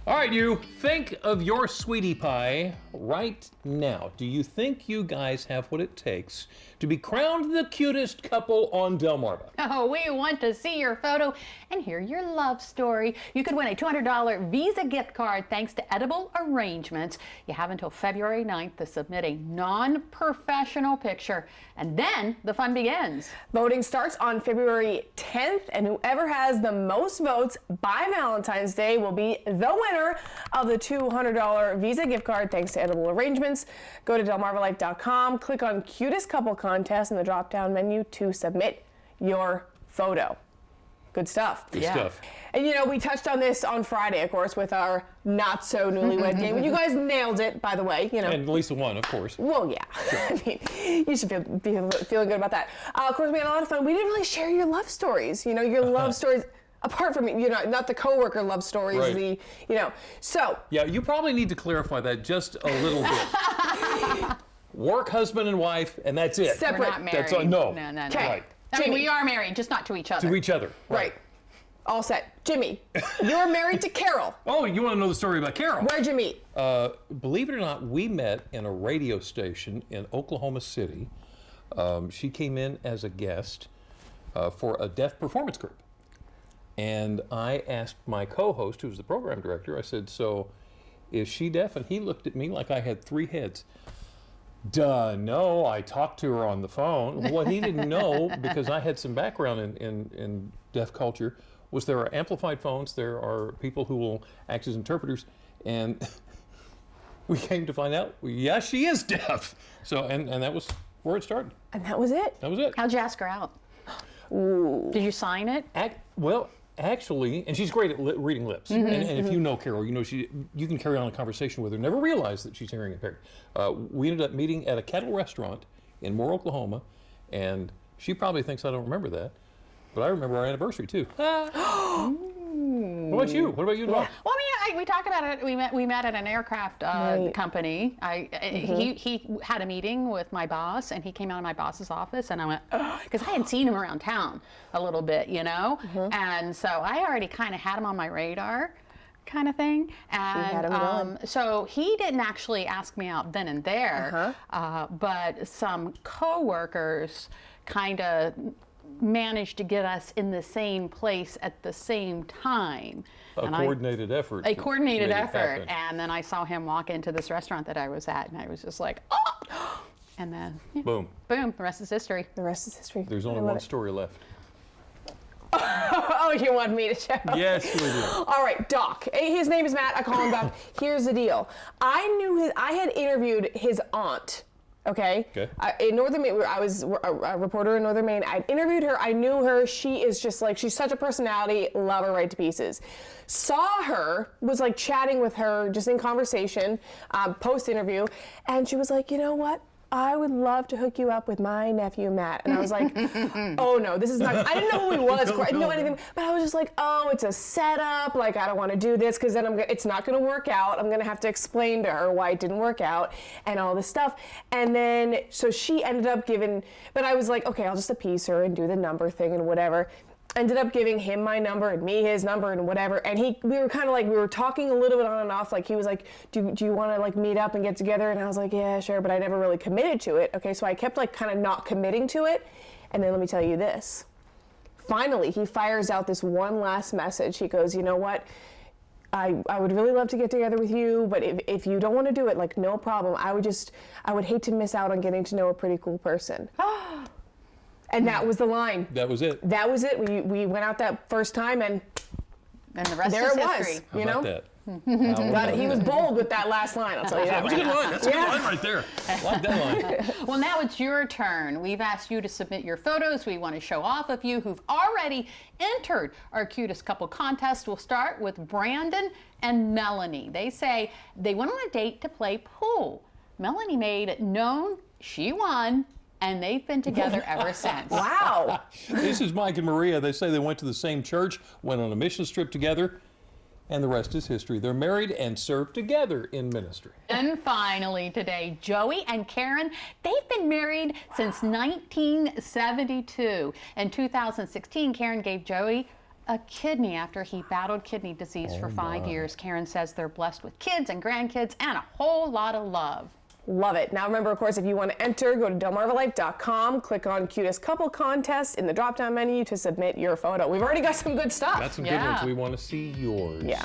All right, you think of your sweetie pie right now. Do you think you guys have what it takes to be crowned the cutest couple on Delmarva? Oh, we want to see your photo and hear your love story. You could win a $200 Visa gift card thanks to Edible Arrangements. You have until February 9th to submit a non-professional picture, and then the fun begins. Voting starts on February 10th, and whoever has the most votes by Valentine's Day will be the winner of the $200 Visa gift card thanks to Edible Arrangements. Go to delmarvalife.com, click on Cutest Couple Contest in the drop-down menu to submit your photo. Good stuff. Good stuff. And you know, we touched on this on Friday, of course, with our not so newlywed game. You guys nailed it, by the way. You know. And Lisa won, of course. Well, yeah. Sure. I mean, you should be feeling good about that. Of course, we had a lot of fun. We didn't really share your love stories. You know, your love stories. Apart from, you know, not the coworker love stories, right. So. Yeah, you probably need to clarify that just a little bit. Work husband and wife, and that's it. Separate. We're not married. That's all, no. No. Right. I mean, we are married, just not to each other. To each other. Right. All set. Jimmy, you're married to Carol. Oh, you want to know the story about Carol? Where'd you meet? Believe it or not, we met in a radio station in Oklahoma City. She came in as a guest for a deaf performance group. And I asked my co-host, who was the program director, I said, so is she deaf? And he looked at me like I had three heads. Duh, no, I talked to her on the phone. What he didn't know, because I had some background in deaf culture, was there are amplified phones, there are people who will act as interpreters, and we came to find out, yeah, she is deaf. So, and that was where it started. And that was it? That was it. How'd you ask her out? Ooh. Did you sign it? Well, actually, and she's great at reading lips. And if you know Carol, you know you can carry on a conversation with her, never realize that she's hearing impaired. We ended up meeting at a kettle restaurant in Moore, Oklahoma, and she probably thinks I don't remember that, but I remember our anniversary too. What about you? What about you? Well, I mean, we talked about it. We met at an aircraft company. He had a meeting with my boss, and he came out of my boss's office, and I went, because I had seen him around town a little bit, you know, and so I already kind of had him on my radar, kind of thing. And so he didn't actually ask me out then and there, but some coworkers kind of managed to get us in the same place at the same time. A coordinated effort. A coordinated effort. And then I saw him walk into this restaurant that I was at, and I was just like, oh! And then, boom. Boom, the rest is history. The rest is history. There's only one story left. Oh, you want me to show? Yes, we do. All right, Doc. His name is Matt. I call him Doc. Here's the deal. I had interviewed his aunt. Okay. In Northern Maine, I was a reporter in Northern Maine. I interviewed her. I knew her. She is just like, she's such a personality. Love her right to pieces. Saw her, was like chatting with her, just in conversation, post-interview, and she was like, you know what? I would love to hook you up with my nephew, Matt. And I was like, oh no, this is not, I didn't know who he was, I didn't know anything, but I was just like, oh, it's a setup, like I don't want to do this, because then it's not going to work out. I'm going to have to explain to her why it didn't work out and all this stuff. And then, so she ended up giving, but I was like, okay, I'll just appease her and do the number thing and whatever. Ended up giving him my number and me his number and whatever, and we were kind of like, we were talking a little bit on and off, like he was like, do you want to like meet up and get together? And I was like, yeah, sure, but I never really committed to it. Okay, so I kept like kind of not committing to it, and then let me tell you this. Finally, he fires out this one last message. He goes, you know what? I would really love to get together with you, but if you don't want to do it, like no problem. I would hate to miss out on getting to know a pretty cool person. And that was the line. That was it. That was it. We went out that first time, and the rest there is it history. was. You know, that? He was bold with that last line. I'll tell you that. That was a good line. That's a good line right there. I like that line. Well, now it's your turn. We've asked you to submit your photos. We want to show off a few who've already entered our cutest couple contest. We'll start with Brandon and Melanie. They say they went on a date to play pool. Melanie made it known she won, and they've been together ever since. Wow. This is Mike and Maria. They say they went to the same church, went on a mission trip together, and the rest is history. They're married and serve together in ministry. And finally today, Joey and Karen, they've been married since 1972. In 2016, Karen gave Joey a kidney after he battled kidney disease for 5 years. Karen says they're blessed with kids and grandkids and a whole lot of love. Love it. Now remember, of course, if you want to enter, go to delmarvalife.com, click on Cutest Couple Contest in the drop-down menu to submit your photo. We've already got some good stuff. That's some good ones. We want to see yours. Yeah.